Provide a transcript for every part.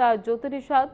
साथ ज्योति निषाद।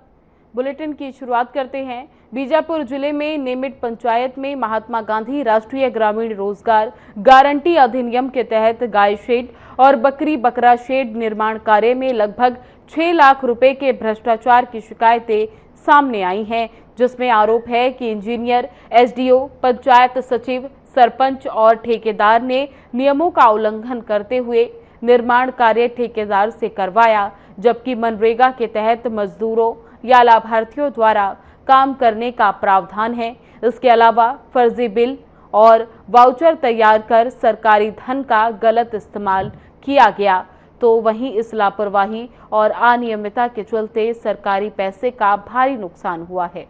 बुलेटिन की शुरुआत करते हैं। बीजापुर जिले में नेमिट पंचायत में महात्मा गांधी राष्ट्रीय ग्रामीण रोजगार गारंटी अधिनियम के तहत गाय शेड और बकरी बकरा शेड निर्माण कार्य में लगभग 6 लाख रुपए के भ्रष्टाचार की शिकायतें सामने आई हैं, जिसमें आरोप है कि इंजीनियर, एसडीओ, पंचायत सचिव, सरपंच और ठेकेदार ने नियमों का उल्लंघन करते हुए निर्माण कार्य ठेकेदार से करवाया, जबकि मनरेगा के तहत मजदूरों या लाभार्थियों द्वारा काम करने का प्रावधान है। इसके अलावा फर्जी बिल और वाउचर तैयार कर सरकारी धन का गलत इस्तेमाल किया गया, तो वहीं इस लापरवाही और अनियमितता के चलते सरकारी पैसे का भारी नुकसान हुआ है।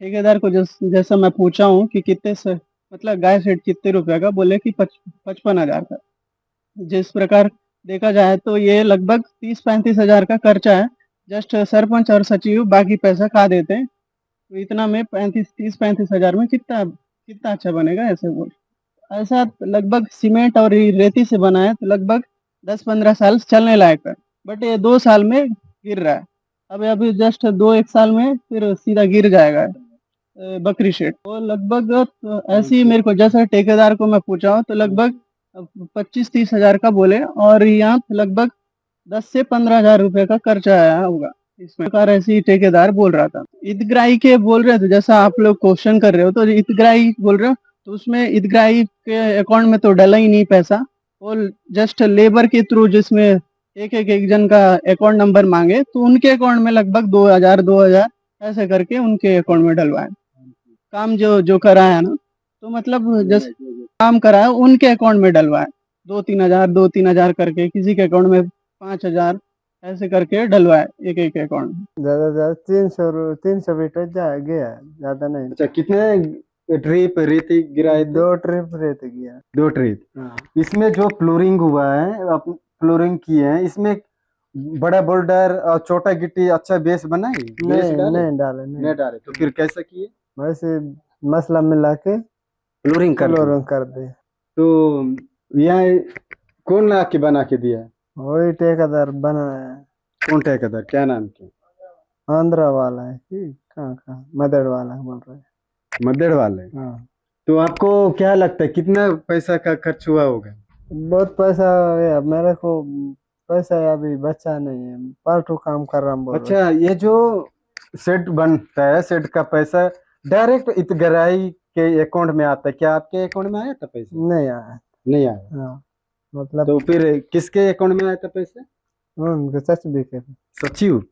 ठेकेदार को जैसा मैं पूछा हूँ कि कितने से मतलब गाय सेट कितने रुपए का, बोले कि 55,000 का। जिस प्रकार देखा जाए तो ये लगभग 30-35 हजार का खर्चा है। जस्ट सरपंच और सचिव बाकी पैसा खा देते हैं, तो इतना में 30-35 हजार में कितना कितना अच्छा बनेगा। ऐसे बोल ऐसा लगभग सीमेंट और रेती से बना है, तो लगभग 10-15 साल चलने लायक है, बट ये 2 साल में गिर रहा है। अभी जस्ट 2-1 साल में फिर सीधा गिर जाएगा बकरी शेड। तो लगभग ऐसे ही मेरे को जैसा ठेकेदार को मैं पूछा हूँ तो लगभग 25-30 हजार का बोले, और यहाँ लगभग 10 से 15 हजार रुपए का खर्चा आया होगा इस प्रकार। ऐसे ही ठेकेदार बोल रहा था। हितग्राही के बोल रहे थे, जैसा आप लोग क्वेश्चन कर रहे हो, तो हितग्राही बोल रहे हो तो उसमें हितग्राही के अकाउंट में तो डला ही नहीं पैसा, और जस्ट लेबर के थ्रू जिसमें एक जन का अकाउंट नंबर मांगे, तो उनके अकाउंट में लगभग 2,000 ऐसे करके उनके अकाउंट में डलवाए। काम जो कराया ना, तो मतलब जैसे काम कराया उनके अकाउंट में डलवाए 2-3 हजार करके, किसी के अकाउंट में 5,000 ऐसे करके डलवाए एक अकाउंट में। ज्यादा 300 मीटर गया, ज्यादा नहीं। अच्छा, कितने ट्रिप रेती गिराए? 2 ट्रिप रेती गया। 2 ट्रिप। इसमें जो फ्लोरिंग हुआ है, फ्लोरिंग किए हैं, इसमें बड़ा बोल्डर और छोटा गिट्टी अच्छा बेस बनाए? नहीं डाले। तो फिर कैसा किए? वैसे मसला मिला के फ्लोरिंग कर दे। तो यहाँ कौन ला के बना के दिया? वही ठेकेदार बनाया। कौन ठेकेदार, क्या नाम के? आंध्रा वाला है कि कहाँ मदड़ वाला बोल रहे हैं। मदड़ वाले? हाँ। तो आपको क्या लगता है कितना पैसा का खर्च हुआ होगा? बहुत पैसा है, मेरे को पैसा अभी बचा नहीं है, पार्टू काम कर रहा हूँ। अच्छा, ये जो सेट बनता है, सेट का पैसा डायरेक्ट हितग्राही के अकाउंट में आता है, क्या आपके अकाउंट में आया था पैसा? नहीं आया। हाँ। मतलब तो फिर किसके अकाउंट में आया था पैसा? उनके सचिव के। सचिव?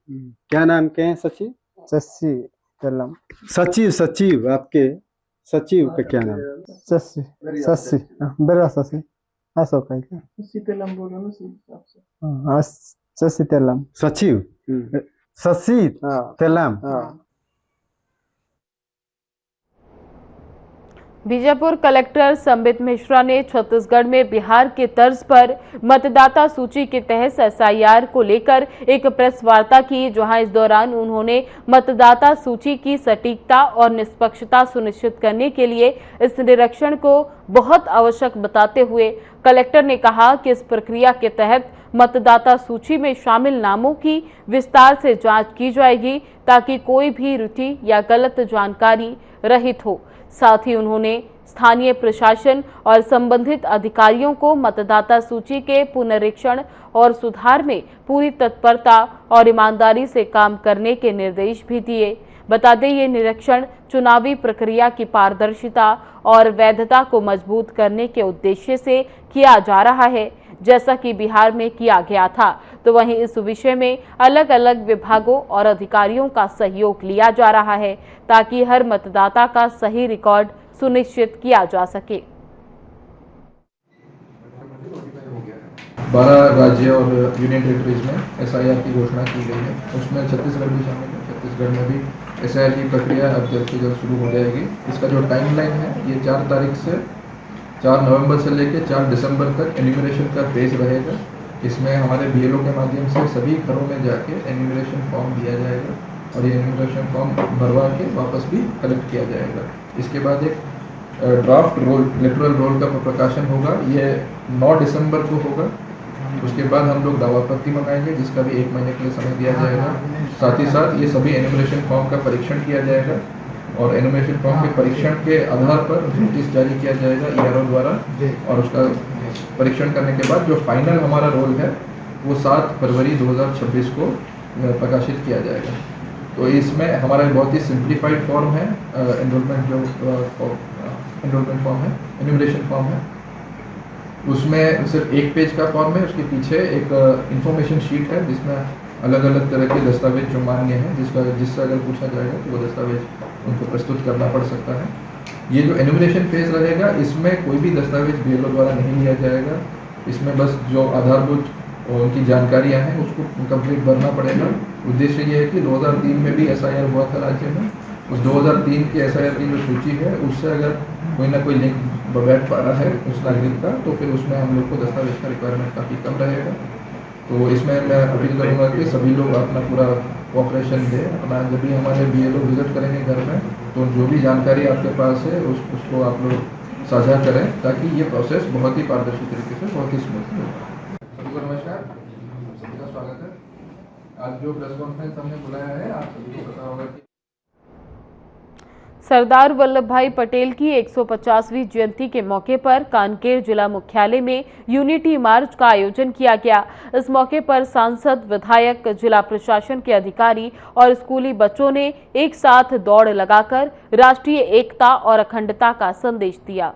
क्या नाम के हैं सचिव? शशि तेलम। सचिव आपके सचिव का क्या नाम? शशि बेरा शशि अशोक है क्या? शशि तेलम बोलो ना। हाँ, शशि तेलम सचिव। शशि तेलम। बीजापुर कलेक्टर संबित मिश्रा ने छत्तीसगढ़ में बिहार के तर्ज पर मतदाता सूची के तहत एसआईआर को लेकर एक प्रेस वार्ता की, जहां इस दौरान उन्होंने मतदाता सूची की सटीकता और निष्पक्षता सुनिश्चित करने के लिए इस निरीक्षण को बहुत आवश्यक बताते हुए कलेक्टर ने कहा कि इस प्रक्रिया के तहत मतदाता सूची में शामिल नामों की विस्तार से जांच की जाएगी, ताकि कोई भी त्रुटि या गलत जानकारी रहित हो। साथ ही उन्होंने स्थानीय प्रशासन और संबंधित अधिकारियों को मतदाता सूची के पुनरीक्षण और सुधार में पूरी तत्परता और ईमानदारी से काम करने के निर्देश भी दिए। बता दें, ये निरीक्षण चुनावी प्रक्रिया की पारदर्शिता और वैधता को मजबूत करने के उद्देश्य से किया जा रहा है, जैसा कि बिहार में किया गया था। तो वहीं इस विषय में अलग अलग विभागों और अधिकारियों का सहयोग लिया जा रहा है, ताकि हर मतदाता का सही रिकॉर्ड सुनिश्चित किया जा सके। 12 राज्य और यूनियन टेरिटरीज में एसआईआर की घोषणा की गई है, उसमें छत्तीसगढ़ भी शामिल है। छत्तीसगढ़ में भी एसआईआर की प्रक्रिया अब जल्द से जल्द शुरू हो जाएगी। इसका जो टाइमलाइन है, ये 4 तारीख से 4 नवंबर से लेकर 4 दिसंबर तक एन्यूमरेशन का पेज रहेगा। इसमें हमारे बीएलओ के माध्यम से सभी घरों में जाके एन्यूमरेशन फॉर्म दिया जाएगा, और ये एन्यूमरेशन फॉर्म भरवा के वापस भी कलेक्ट किया जाएगा। इसके बाद एक ड्राफ्ट रोल, इलेक्टोरल रोल का प्रकाशन होगा, ये 9 दिसंबर को होगा। उसके बाद हम लोग दावा पत्री मंगाएंगे, जिसका भी 1 महीने के लिए समय दिया जाएगा। साथ ही साथ ये सभी एनुमरेशन फॉर्म का परीक्षण किया जाएगा और एनुमरेशन फॉर्म के परीक्षण के आधार पर नोटिस जारी किया जाएगा ERO द्वारा, और उसका परीक्षण करने के बाद जो फाइनल हमारा रोल है वो 7 फरवरी 2026 को प्रकाशित किया जाएगा। तो इसमें हमारा बहुत ही सिंप्लीफाइड फॉर्म है, एनरोलमेंट एनरोलमेंट फॉर्म है, एनुमरेशन फॉर्म है। उसमें सिर्फ 1 पेज का फॉर्म है, उसके पीछे एक इंफॉर्मेशन शीट है जिसमें अलग अलग तरह के दस्तावेज जो मान्य हैं, जिससे अगर पूछा जाएगा तो वो दस्तावेज उनको प्रस्तुत करना पड़ सकता है। ये जो एनुमरेशन फेज रहेगा, इसमें कोई भी दस्तावेज BLO द्वारा नहीं लिया जाएगा। इसमें बस जो आधारभूत उनकी जानकारियां हैं उसको कंप्लीट भरना पड़ेगा। उद्देश्य ये है कि 2003 में भी SIR हुआ था राज्य में, उस 2003 के SIR की जो सूची है उससे अगर कोई ना कोई लिंक बैठ पा रहा है उस नागरिक का, तो फिर उसमें हम लोग को दस्तावेज का रिक्वायरमेंट काफ़ी कम रहेगा। तो इसमें मैं अपील करूँगा कि सभी लोग अपना पूरा कोऑपरेशन दें। अपना जब भी हमारे BLO विजिट करेंगे घर में, तो जो भी जानकारी आपके पास है उसको आप लोग साझा करें, ताकि ये प्रोसेस बहुत ही पारदर्शी तरीके से, बहुत ही स्मूथली हो। सभी को नमस्कार, सभी का स्वागत है। आज जो प्रेस कॉन्फ्रेंस हमने बुलाया है, आप सभी को पता होगा कि सरदार वल्लभ भाई पटेल की 150वीं जयंती के मौके पर कानकेर जिला मुख्यालय में यूनिटी मार्च का आयोजन किया गया। इस मौके पर सांसद, विधायक, जिला प्रशासन के अधिकारी और स्कूली बच्चों ने एक साथ दौड़ लगाकर राष्ट्रीय एकता और अखंडता का संदेश दिया।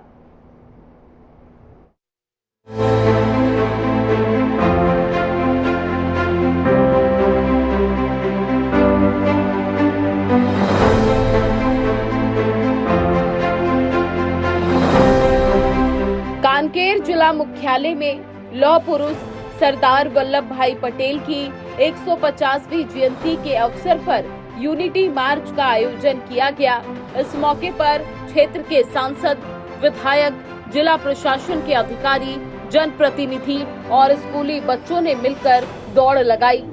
कानकेर जिला मुख्यालय में लौह पुरुष सरदार वल्लभ भाई पटेल की 150वीं जयंती के अवसर पर यूनिटी मार्च का आयोजन किया गया। इस मौके पर क्षेत्र के सांसद, विधायक, जिला प्रशासन के अधिकारी, जनप्रतिनिधि और स्कूली बच्चों ने मिलकर दौड़ लगाई।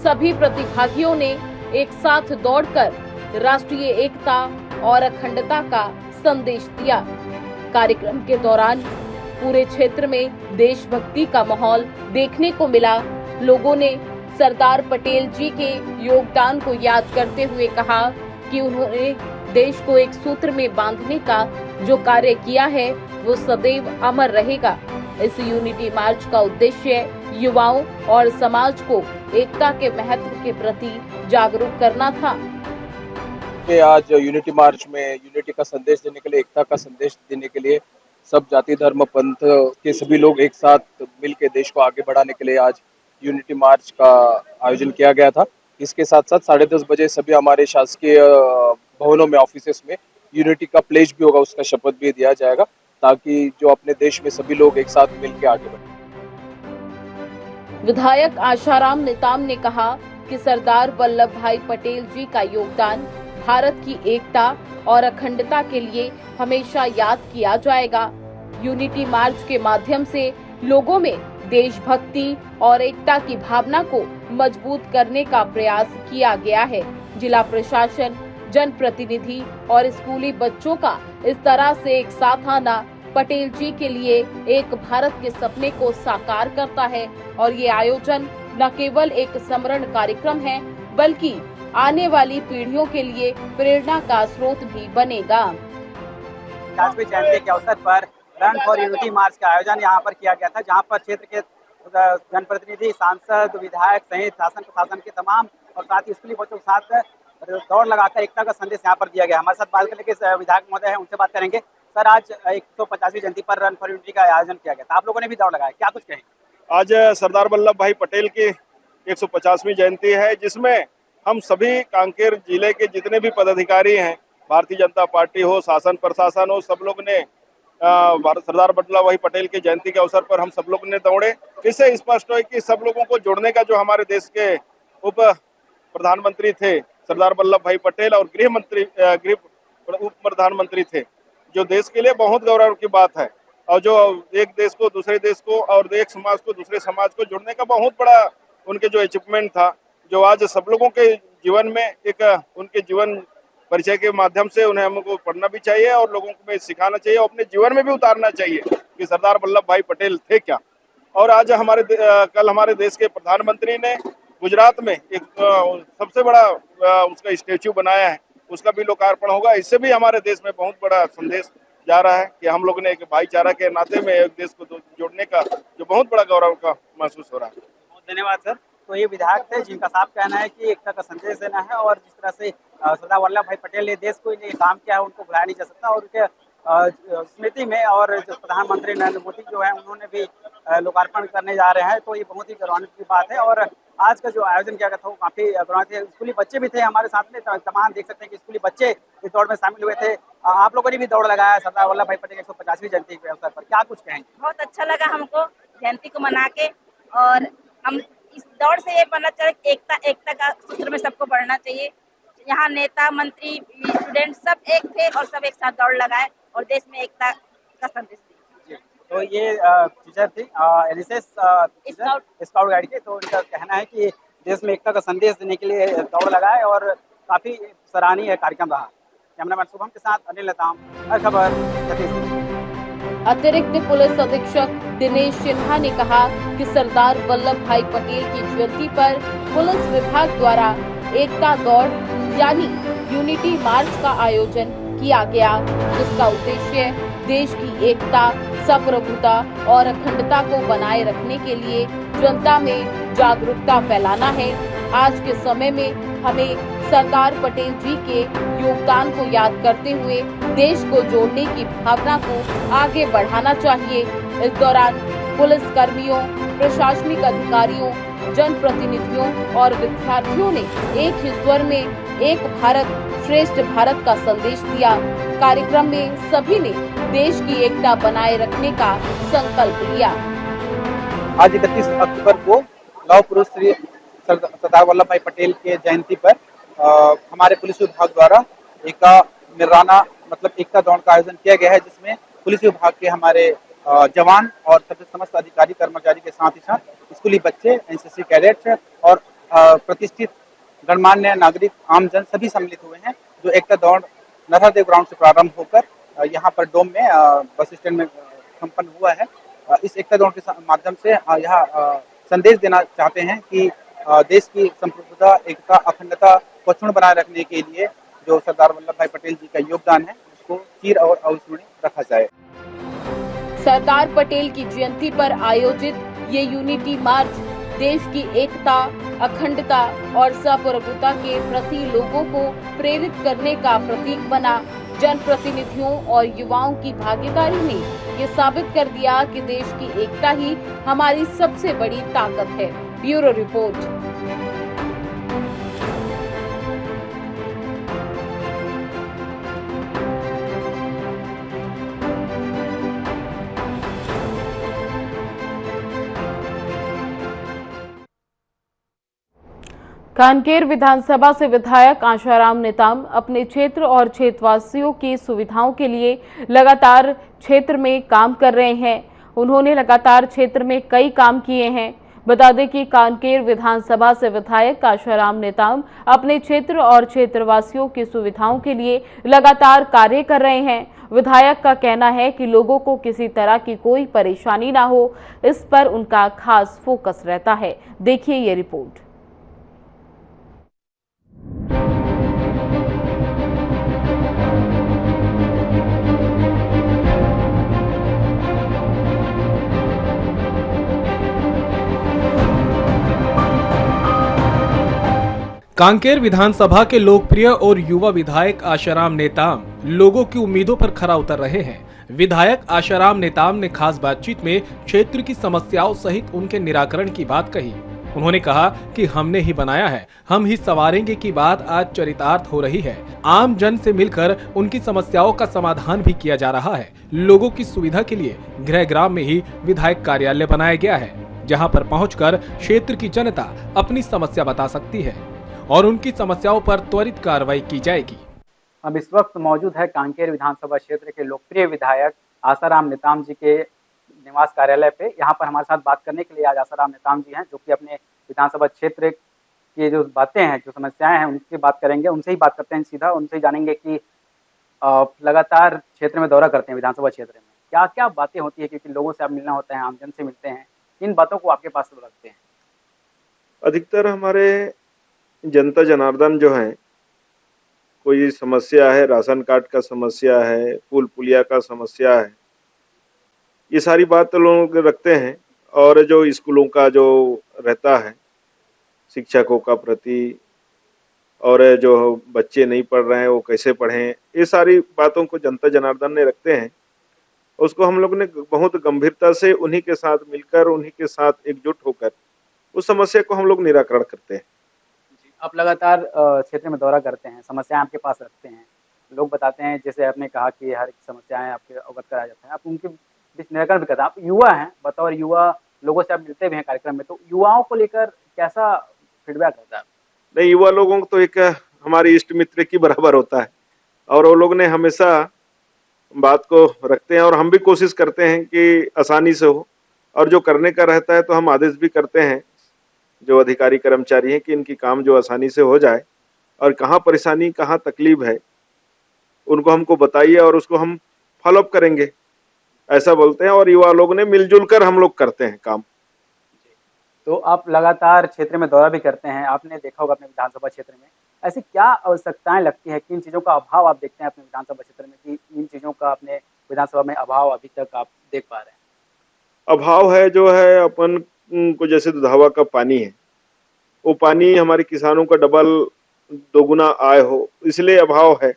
सभी प्रतिभागियों ने एक साथ दौड़कर राष्ट्रीय एकता और अखंडता का संदेश दिया। कार्यक्रम के दौरान पूरे क्षेत्र में देशभक्ति का माहौल देखने को मिला। लोगों ने सरदार पटेल जी के योगदान को याद करते हुए कहा कि उन्होंने देश को एक सूत्र में बांधने का जो कार्य किया है वो सदैव अमर रहेगा। इस यूनिटी मार्च का उद्देश्य युवाओं और समाज को एकता के महत्व के प्रति जागरूक करना था। आज यूनिटी मार्च में यूनिटी का संदेश देने के लिए, एकता का संदेश देने के लिए सब जाति धर्म पंथ के सभी लोग एक साथ मिलकर देश को आगे बढ़ाने के लिए आज यूनिटी मार्च का आयोजन किया गया था। इसके साथ साथ 10:30 बजे सभी हमारे शासकीय भवनों में, ऑफिसेस में यूनिटी का प्लेज भी होगा, उसका शपथ भी दिया जाएगा, ताकि जो अपने देश में सभी लोग एक साथ मिलकर आगे बढ़े। विधायक आशाराम नेताम ने कहा कि सरदार वल्लभ भाई पटेल जी का योगदान भारत की एकता और अखंडता के लिए हमेशा याद किया जाएगा। यूनिटी मार्च के माध्यम से लोगों में देशभक्ति और एकता की भावना को मजबूत करने का प्रयास किया गया है। जिला प्रशासन, जनप्रतिनिधि और स्कूली बच्चों का इस तरह से एक साथ आना पटेल जी के लिए एक भारत के सपने को साकार करता है और ये आयोजन न केवल एक स्मरण कार्यक्रम है, बल्कि आने वाली पीढ़ियों के लिए प्रेरणा का स्रोत भी बनेगा। 50वीं जयंती के अवसर पर रन फॉर यूनिटी मार्च का आयोजन यहाँ पर किया गया था, जहाँ पर क्षेत्र के जनप्रतिनिधि, सांसद, विधायक सहित शासन प्रशासन के तमाम और साथ ही स्कूली बच्चों के साथ दौड़ लगाकर एकता का संदेश यहाँ पर दिया गया। हमारे साथ बात करने के विधायक महोदय हैं, उनसे बात करेंगे। सर, आज 150वीं जयंती पर रन फॉर यूनिटी का आयोजन किया गया था, आप लोगों ने भी दौड़ लगाया, क्या कुछ कहें? आज सरदार वल्लभ भाई पटेल की 150वीं जयंती है, जिसमें हम सभी कांकेर जिले के जितने भी पदाधिकारी हैं, भारतीय जनता पार्टी हो, शासन प्रशासन हो, सब लोग ने सरदार वल्लभ भाई पटेल की जयंती के अवसर पर हम सब लोग ने दौड़े। इससे स्पष्ट है कि सब लोगों को जोड़ने का जो हमारे देश के उप प्रधानमंत्री थे सरदार वल्लभ भाई पटेल और गृह उप प्रधानमंत्री थे, जो देश के लिए बहुत गौरव की बात है, और जो एक देश को दूसरे देश को और एक समाज को दूसरे समाज को जोड़ने का बहुत बड़ा उनके जो अचीवमेंट था, जो आज सब लोगों के जीवन में एक उनके जीवन परिचय के माध्यम से उन्हें हमको पढ़ना भी चाहिए और लोगों को सिखाना चाहिए और अपने जीवन में भी उतारना चाहिए कि सरदार वल्लभ भाई पटेल थे क्या। और आज कल हमारे देश के प्रधानमंत्री ने गुजरात में एक सबसे बड़ा उसका स्टेच्यू बनाया है, उसका भी लोकार्पण होगा। इससे भी हमारे देश में बहुत बड़ा संदेश जा रहा है कि हम लोग ने एक भाईचारा के नाते में एक देश को जोड़ने का जो बहुत बड़ा गौरव का महसूस हो रहा है। बहुत धन्यवाद सर। तो ये विधायक थे जिनका साफ कहना है कि एकता का संदेश देना है, और जिस तरह से सरदार वल्लभ भाई पटेल ने देश को लिए काम किया है उनको भुलाया नहीं जा सकता, और उनके स्मृति में और जो प्रधानमंत्री नरेंद्र मोदी जो है उन्होंने भी लोकार्पण करने जा रहे हैं, तो ये बहुत ही गौरवान्वित की बात है। और आज का जो आयोजन किया गया था वो काफी गौरवान्वित। स्कूली बच्चे भी थे हमारे साथ में, तमाम देख सकते हैं कि स्कूली बच्चे इस दौड़ में शामिल हुए थे। आप लोगों ने भी दौड़ लगाया सरदार वल्लभ भाई पटेल की 150वीं जयंती के अवसर पर, क्या कुछ कहेंगे? बहुत अच्छा लगा हमको जयंती को मना के, और हम इस दौड़ से ये पता चला एकता का सूत्र में सबको बढ़ना चाहिए। यहाँ नेता, मंत्री, स्टूडेंट सब एक थे और सब एक साथ दौड़ लगाए और देश में एकता का संदेश दिया। तो ये टीचर थी एनएसएस स्काउट गाइड के, तो उनका कहना है कि देश में एकता का संदेश देने के लिए दौड़ लगाए और काफी सराहनीय कार्यक्रम रहा। कैमरामैन शुभम के साथ अनिल लताम, हर खबर छत्तीसगढ़। अतिरिक्त पुलिस अधीक्षक दिनेश सिन्हा ने कहा कि सरदार वल्लभ भाई पटेल की जयंती पर पुलिस विभाग द्वारा एकता दौड़ यानी यूनिटी मार्च का आयोजन किया गया, जिसका उद्देश्य देश की एकता, संप्रभुता और अखंडता को बनाए रखने के लिए जनता में जागरूकता फैलाना है। आज के समय में हमें सरदार पटेल जी के योगदान को याद करते हुए देश को जोड़ने की भावना को आगे बढ़ाना चाहिए। इस दौरान पुलिस कर्मियों, प्रशासनिक अधिकारियों, जनप्रतिनिधियों और विद्यार्थियों ने एक ही स्वर में एक भारत श्रेष्ठ भारत का संदेश दिया। कार्यक्रम में सभी ने देश की एकता बनाए रखने का संकल्प लिया। आज 31 अक्टूबर को लौह पुरुष श्री सरदार वल्लभ भाई पटेल के जयंती पर हमारे पुलिस विभाग द्वारा एकता दौड़ का आयोजन किया गया है, जिसमें पुलिस विभाग के हमारे जवान और सभी समस्त अधिकारी कर्मचारी के साथ ही साथ स्कूली बच्चे, एनसीसी कैडेट्स और प्रतिष्ठित गणमान्य नागरिक, आमजन सभी सम्मिलित हुए हैं। जो एकता दौड़ नरहरदेव ग्राउंड से प्रारंभ होकर यहाँ पर डोम में बस स्टैंड में संपन्न हुआ है। इस एकता दौड़ के माध्यम से यहाँ संदेश देना चाहते हैं कि देश की संप्रभुता, एकता, अखंडता को अक्षुण्ण बनाए रखने के लिए जो सरदार वल्लभ भाई पटेल जी का योगदान है उसको चिर और अविस्मरणीय रखा जाए। सरदार पटेल की जयंती पर आयोजित ये यूनिटी मार्च देश की एकता, अखंडता और संप्रभुता के प्रति लोगों को प्रेरित करने का प्रतीक बना। जनप्रतिनिधियों और युवाओं की भागीदारी ने ये साबित कर दिया कि देश की एकता ही हमारी सबसे बड़ी ताकत है। Bureau report. कांकेर विधानसभा से विधायक आशाराम नेताम अपने क्षेत्र और क्षेत्रवासियों की सुविधाओं के लिए लगातार क्षेत्र में काम कर रहे हैं। उन्होंने लगातार क्षेत्र में कई काम किए हैं। बता दें कि कांकेर विधानसभा से विधायक आशाराम नेताम अपने क्षेत्र और क्षेत्रवासियों की सुविधाओं के लिए लगातार कार्य कर रहे हैं। विधायक का कहना है कि लोगों को किसी तरह की कोई परेशानी ना हो, इस पर उनका खास फोकस रहता है। देखिए ये रिपोर्ट। कांकेर विधानसभा के लोकप्रिय और युवा विधायक आशाराम नेताम लोगों की उम्मीदों पर खरा उतर रहे हैं। विधायक आशाराम नेताम ने खास बातचीत में क्षेत्र की समस्याओं सहित उनके निराकरण की बात कही। उन्होंने कहा कि हमने ही बनाया है, हम ही संवारेंगे की बात आज चरितार्थ हो रही है। आम जन से मिलकर उनकी समस्याओं का समाधान भी किया जा रहा है। लोगों की सुविधा के लिए गृहग्राम में ही विधायक कार्यालय बनाया गया है, जहाँ पर पहुँचकर क्षेत्र की जनता अपनी समस्या बता सकती है और उनकी समस्याओं पर त्वरित कार्रवाई की जाएगी। हम इस वक्त मौजूद है कांकेर विधानसभा क्षेत्र के लोकप्रिय विधायक आशाराम नेताम जी के निवास कार्यालय पे। यहाँ पर हमारे साथ बात करने के लिए आज आशाराम नेताम जी हैं, जो कि अपने विधानसभा क्षेत्र की जो बातें हैं, जो समस्याएं हैं, उनकी बात करेंगे। उनसे ही बात करते हैं, सीधा उनसे ही जानेंगे कि लगातार क्षेत्र में दौरा करते हैं विधानसभा क्षेत्र में, क्या क्या बातें होती है, क्योंकि लोगों से आप मिलना होता है, आमजन से मिलते हैं, किन बातों को आपके पास रखते हैं? अधिकतर हमारे जनता जनार्दन जो है, कोई समस्या है, राशन कार्ड का समस्या है, पुल पुलिया का समस्या है, ये सारी बात तो लोग रखते हैं। और जो स्कूलों का जो रहता है शिक्षकों का प्रति, और जो बच्चे नहीं पढ़ रहे हैं वो कैसे पढ़ें, ये सारी बातों को जनता जनार्दन ने रखते हैं। उसको हम लोग ने बहुत गंभीरता से उन्हीं के साथ मिलकर, उन्हीं के साथ एकजुट होकर उस समस्या को हम लोग निराकरण करते हैं। आप लगातार क्षेत्र में दौरा करते हैं, समस्याएं आपके पास रखते हैं, लोग बताते हैं, जैसे आपने कहा कि हर एक समस्याएं आपके अवगत कराया जाता है, आप उनके बीच निराकरण भी करते हैं। आप युवा हैं, बतौर युवा लोगों से आप मिलते भी हैं कार्यक्रम में, तो युवाओं को लेकर कैसा फीडबैक रहता है? नहीं, युवा लोगों को तो एक हमारे इष्ट मित्र की बराबर होता है, और वो लोग ने हमेशा बात को रखते हैं, और हम भी कोशिश करते हैं कि आसानी से हो, और जो करने का रहता है तो हम आदेश भी करते हैं जो अधिकारी कर्मचारी हैं कि इनकी काम जो आसानी से हो जाए, और कहाँ परेशानी कहाँ तकलीफ है उनको हमको बताइए और उसको हम फॉलोअप करेंगे, ऐसा बोलते हैं। और युवा लोग ने मिलजुल कर हम लोग करते हैं काम। तो आप लगातार क्षेत्र में दौरा भी करते हैं, आपने देखा होगा अपने विधानसभा क्षेत्र में, ऐसी क्या आवश्यकताएं लगती है, किन चीज़ों का अभाव आप देखते हैं अपने विधानसभा क्षेत्र में कि इन चीज़ों का अपने विधानसभा में अभाव अभी तक आप देख पा रहे हैं? अभाव है जो है अपन को, जैसे दुधावा का पानी है, वो पानी हमारे किसानों का डबल दोगुना आय हो, इसलिए अभाव है।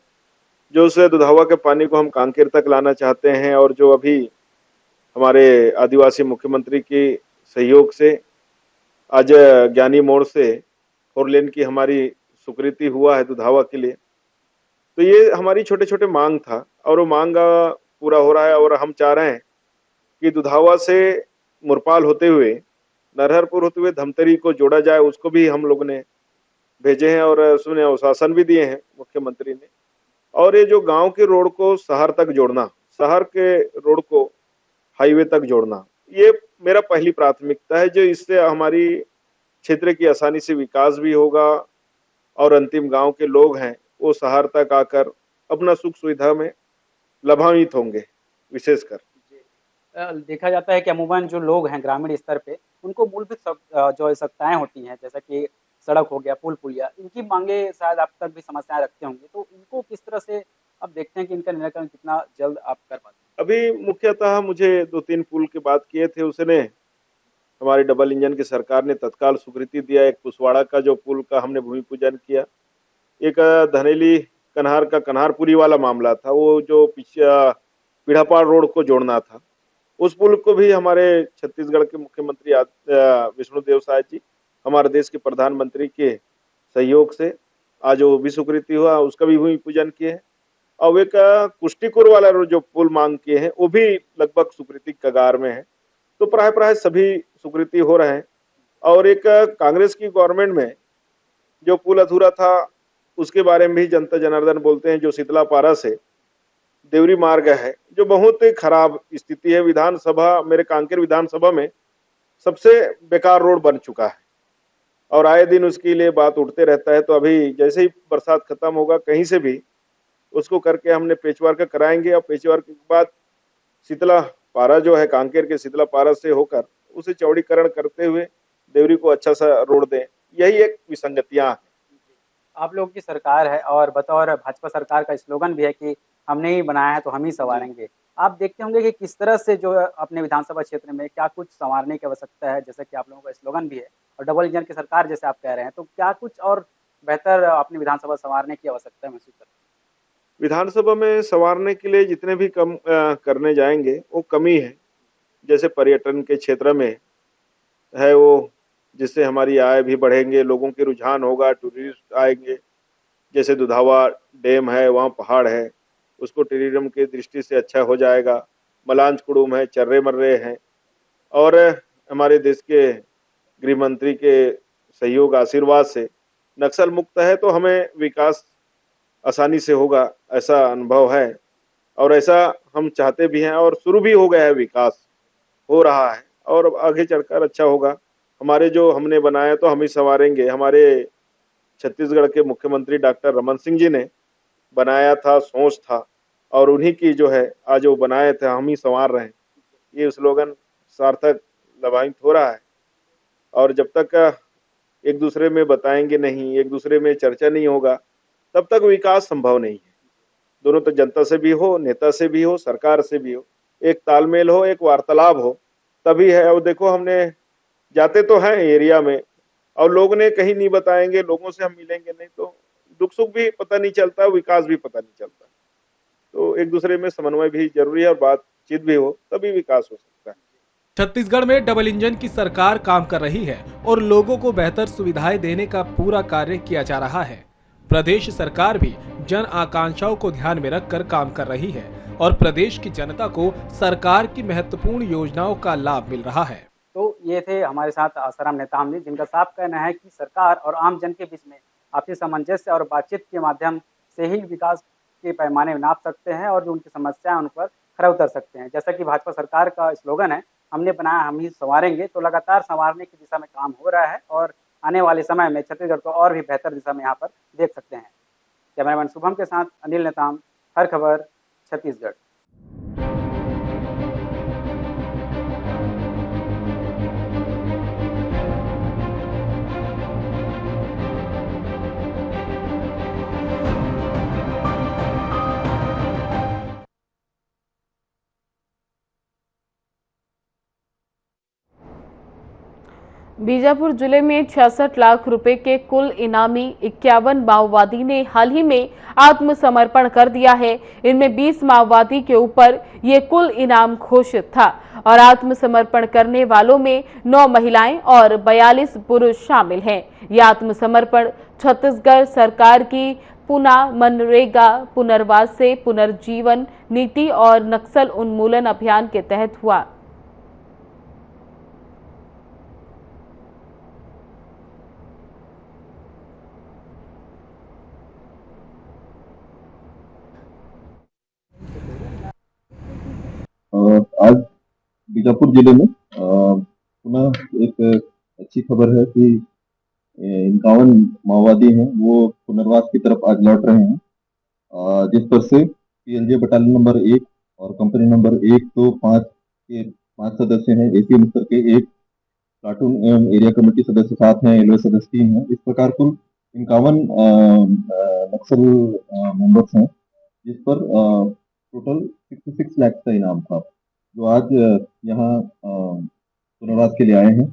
जो उस दुधावा के पानी को हम कांकेर तक लाना चाहते हैं, और जो अभी हमारे आदिवासी मुख्यमंत्री की सहयोग से आज ज्ञानी मोड़ से 4 लेन की हमारी स्वीकृति हुआ है दुधावा के लिए, तो ये हमारी छोटे छोटे मांग था, और वो मांग पूरा हो रहा है। और हम चाह रहे हैं कि दुधावा से मुरपाल होते हुए, नरहरपुर होते हुए धमतरी को जोड़ा जाए, उसको भी हम लोग ने भेजे हैं, और उसने आश्वासन भी दिए हैं मुख्यमंत्री ने। और ये जो गांव के रोड को शहर तक जोड़ना, शहर के रोड को हाईवे तक जोड़ना, ये मेरा पहली प्राथमिकता है, जो इससे हमारी क्षेत्र की आसानी से विकास भी होगा, और अंतिम गांव के लोग हैं वो शहर तक आकर अपना सुख सुविधा में लाभान्वित होंगे। विशेषकर देखा जाता है कि अमूमन जो लोग हैं ग्रामीण स्तर पे, उनको मूलभूत जो आवश्यकताएं होती हैं, जैसा कि सड़क हो गया, पुल पुलिया, इनकी मांगे शायद आप तक भी समस्याएं रखते होंगे, तो इनको किस तरह से आप देखते हैं कि इनका निराकरण कितना जल्द आप कर पाते हैं? अभी मुख्यतः मुझे 2-3 पुल की बात किए थे, उसने हमारी डबल इंजन की सरकार ने तत्काल स्वीकृति दिया। एक पुसवाड़ा का जो पुल का हमने भूमि पूजन किया, एक धनेली कन्हार का कन्हारपुरी वाला मामला था, वो जो पीढ़ापाड़ रोड को जोड़ना था, उस पुल को भी हमारे छत्तीसगढ़ के मुख्यमंत्री विष्णुदेव साय जी, हमारे देश के प्रधानमंत्री के सहयोग से आज वो भी स्वीकृति हुआ, उसका भी भूमि पूजन किए हैं। और एक कुष्टिकुर वाला जो पुल मांग किए हैं, वो भी लगभग स्वीकृति कगार में है। तो प्राय प्राय सभी स्वीकृति हो रहे हैं। और एक कांग्रेस की गवर्नमेंट में जो पुल अधूरा था, उसके बारे में भी जनता जनार्दन बोलते हैं, जो शीतलापारा से देवरी मार्ग है, जो बहुत ही खराब स्थिति है। विधानसभा, मेरे कांकेर विधानसभा में सबसे बेकार रोड बन चुका है, और आए दिन उसके लिए बात उठते रहता है। तो अभी जैसे ही बरसात खत्म होगा, कहीं से भी उसको करके हमने पेचवर्क कराएंगे, और पेचवर्क के बाद शीतलापारा जो है, कांकेर के शीतलापारा से होकर उसे चौड़ीकरण करते हुए देवरी को अच्छा सा रोड दें। यही एक विसंगतियां हैं। आप लोगों की सरकार है, और बतौर भाजपा सरकार का स्लोगन भी है कि हमने ही बनाया है तो हम ही संवारेंगे। आप देखते होंगे कि किस तरह से जो अपने विधानसभा क्षेत्र में क्या कुछ संवारने की आवश्यकता है, जैसा कि आप लोगों का स्लोगन भी है, और डबल इंजन की सरकार जैसे आप कह रहे हैं, तो क्या कुछ और बेहतर अपनी विधानसभा संवारने की आवश्यकता महसूस करते हैं? विधानसभा में संवारने के लिए जितने भी कम करने जाएंगे वो कमी है। जैसे पर्यटन के क्षेत्र में है वो, जिससे हमारी आय भी बढ़ेंगे, लोगों के रुझान होगा, टूरिस्ट आएंगे। जैसे दुधावा डैम है, वहाँ पहाड़ है, उसको टूरिज्म की दृष्टि से अच्छा हो जाएगा। मलांच कुडुम है, चर्रे मर्रे हैं, और हमारे देश के गृह मंत्री के सहयोग आशीर्वाद से नक्सल मुक्त है, तो हमें विकास आसानी से होगा, ऐसा अनुभव है। और ऐसा हम चाहते भी हैं, और शुरू भी हो गया है, विकास हो रहा है, और आगे चलकर अच्छा होगा। हमारे जो हमने बनाया तो हम ही संवारेंगे। हमारे छत्तीसगढ़ के मुख्यमंत्री डॉक्टर रमन सिंह जी ने बनाया था, सोच था, और उन्हीं की जो है आज वो बनाए थे, हम ही संवार रहे हैं। ये स्लोगन सार्थक लाभान्वित हो रहा है। और जब तक एक दूसरे में बताएंगे नहीं, एक दूसरे में चर्चा नहीं होगा, तब तक विकास संभव नहीं है। दोनों तो जनता से भी हो, नेता से भी हो, सरकार से भी हो, एक तालमेल हो, एक वार्तालाप हो, तभी है। और देखो, हमने जाते तो हैं एरिया में और लोग ने कहीं नहीं बताएंगे, लोगों से हम मिलेंगे नहीं तो दुख सुख भी पता नहीं चलता, विकास भी पता नहीं चलता। तो एक दूसरे में समन्वय भी जरूरी है और बातचीत भी हो, तभी विकास हो सकता है। छत्तीसगढ़ में डबल इंजन की सरकार काम कर रही है और लोगों को बेहतर सुविधाएं देने का पूरा कार्य किया जा रहा है। प्रदेश सरकार भी जन आकांक्षाओं को ध्यान में रखकर काम कर रही है और प्रदेश की जनता को सरकार की महत्वपूर्ण योजनाओं का लाभ मिल रहा है। तो ये थे हमारे साथ आसाराम नेताम जी, जिनका साफ कहना है कि सरकार और आम जन के बीच में आपसी सामंजस्य और बातचीत के माध्यम से ही विकास के पैमाने नाप सकते हैं और जो उनकी समस्याएं उन पर खरा उतर सकते हैं। जैसा कि भाजपा सरकार का स्लोगन है, हमने बनाया हम ही संवारेंगे, तो लगातार संवारने की दिशा में काम हो रहा है और आने वाले समय में छत्तीसगढ़ को और भी बेहतर दिशा में यहाँ पर देख सकते हैं। कैमरामैन शुभम के साथ अनिल नेताम, हर खबर, छत्तीसगढ़। बीजापुर जिले में 66 लाख रुपए के कुल इनामी 51 माओवादी ने हाल ही में आत्मसमर्पण कर दिया है। इनमें 20 माओवादी के ऊपर ये कुल इनाम घोषित था और आत्मसमर्पण करने वालों में 9 महिलाएं और 42 पुरुष शामिल हैं। ये आत्मसमर्पण छत्तीसगढ़ सरकार की पुनः मनरेगा पुनर्वास से पुनर्जीवन नीति और नक्सल उन्मूलन अभियान के तहत हुआ। आज बीजापुर जिले में पुनः एक अच्छी खबर है कि 51 माओवादी हैं वो पुनर्वास की तरफ आज लौट रहे हैं, जिस पर से पीएलजे बटालियन नंबर 1 और कंपनी नंबर 1, 2, 5 के 5 सदस्य हैं। एसीएम स्तर के 1 प्लाटून एवं एरिया कमेटी सदस्य 7 हैं, एलओ सदस्य 3 हैं। इस प्रकार कुल 51 नक्सल मेंबर्स हैं, जिस पर टोटल 66 लाख का इनाम था, जो आज यहाँ पुनर्वास के लिए आए हैं।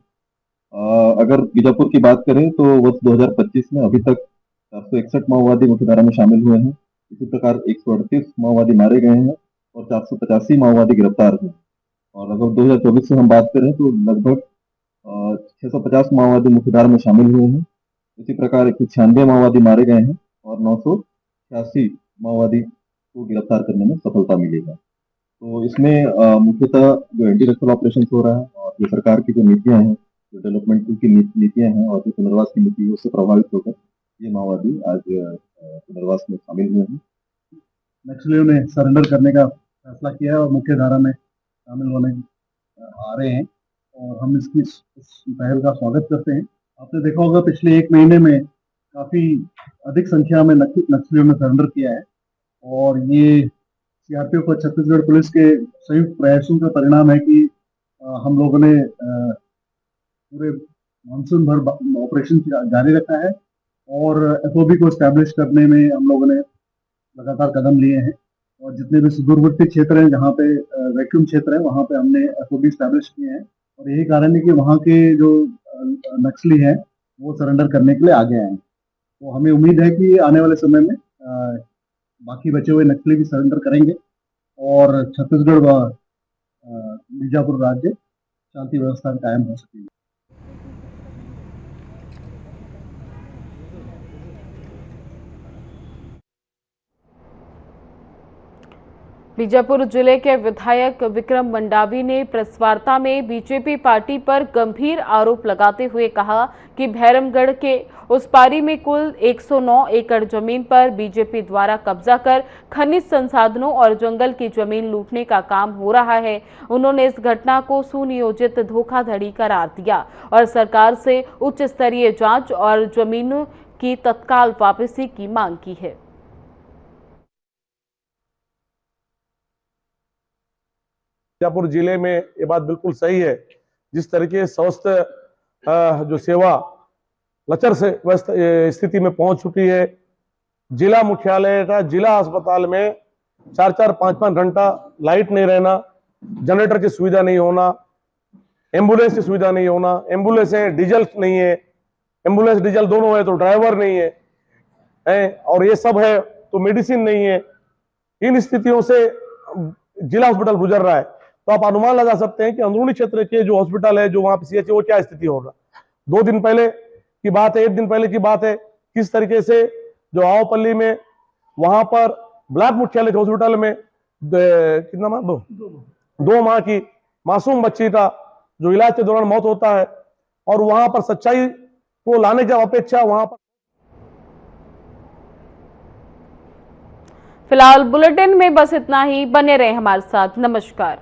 अगर बीजापुर की बात करें तो वर्ष 2025 में अभी तक 461 माओवादी मुख्यधारा में शामिल हुए हैं। इसी प्रकार 138 माओवादी मारे गए हैं और 485 माओवादी गिरफ्तार हैं। और अगर 2024 से हम बात करें तो लगभग 650 माओवादी मुख्यधारा में शामिल हुए हैं। इसी प्रकार 196 माओवादी मारे गए हैं और 986 माओवादी को गिरफ्तार करने में सफलता मिलेगा। तो इसमें मुख्यतः जो एंटी नक्सल ऑपरेशन हो रहा है और जो सरकार की जो नीतियां हैं, जो डेवलपमेंट की नीतियां हैं और जो पुनर्वास की नीति है, उससे प्रभावित होकर ये माओवादी आज पुनर्वास में शामिल हुए हैं। नक्सलियों ने सरेंडर करने का फैसला किया है और मुख्य धारा में शामिल होने आ रहे हैं और हम इस पहल का स्वागत करते हैं। आपने देखा होगा पिछले 1 महीने में काफी अधिक संख्या में नक्सलियों ने सरेंडर किया है और ये सीआरपीएफ और छत्तीसगढ़ पुलिस के संयुक्त प्रयासों का परिणाम है कि हम लोगों ने पूरे मानसून भर ऑपरेशन जारी रखा है और एफओबी को एस्टैब्लिश करने में हम लोगों ने लगातार कदम लिए हैं और जितने भी सुदूरवर्ती क्षेत्र हैं, जहाँ पे वैक्यूम क्षेत्र है, वहाँ पे हमने एफओबी एस्टैब्लिश किए हैं और यही कारण है कि वहाँ के जो नक्सली हैं वो सरेंडर करने के लिए आगे आए हैं। तो हमें उम्मीद है कि आने वाले समय में बाकी बचे हुए नक्सली भी सरेंडर करेंगे और छत्तीसगढ़ व बीजापुर राज्य शांति व्यवस्था कायम हो सकेगी। बीजापुर जिले के विधायक विक्रम मंडावी ने प्रेस वार्ता में बीजेपी पार्टी पर गंभीर आरोप लगाते हुए कहा कि भैरमगढ़ के उस पारी में कुल 109 एकड़ जमीन पर बीजेपी द्वारा कब्जा कर खनिज संसाधनों और जंगल की जमीन लूटने का काम हो रहा है। उन्होंने इस घटना को सुनियोजित धोखाधड़ी करार दिया और सरकार से उच्च स्तरीय जांच और जमीनों की तत्काल वापसी की मांग की है। बीजापुर जिले में ये बात बिल्कुल सही है जिस तरीके स्वास्थ्य जो सेवा लचर से स्थिति में पहुंच चुकी है। जिला मुख्यालय का जिला अस्पताल में 4-4, 5-5 घंटा लाइट नहीं रहना, जनरेटर की सुविधा नहीं होना, एम्बुलेंस की सुविधा नहीं होना, एम्बुलेंस है डीजल नहीं है, एम्बुलेंस डीजल दोनों है तो ड्राइवर नहीं है, और ये सब है तो मेडिसिन नहीं है। इन स्थितियों से जिला हॉस्पिटल गुजर रहा है। तो आप अनुमान लगा सकते हैं कि अंदरूनी क्षेत्र के जो हॉस्पिटल है, जो वहां पे सीएचसी, वो क्या स्थिति होगा। 2 दिन पहले की बात है, 1 दिन पहले की बात है, किस तरीके से जो आवपल्ली में वहां पर ब्लॉक मुख्यालय हॉस्पिटल में कितना माह 2 माह की मासूम बच्ची का जो इलाज के दौरान मौत होता है, और वहां पर सच्चाई को लाने की अपेक्षा वहां पर। फिलहाल बुलेटिन में बस इतना ही। बने रहे हमारे साथ। नमस्कार।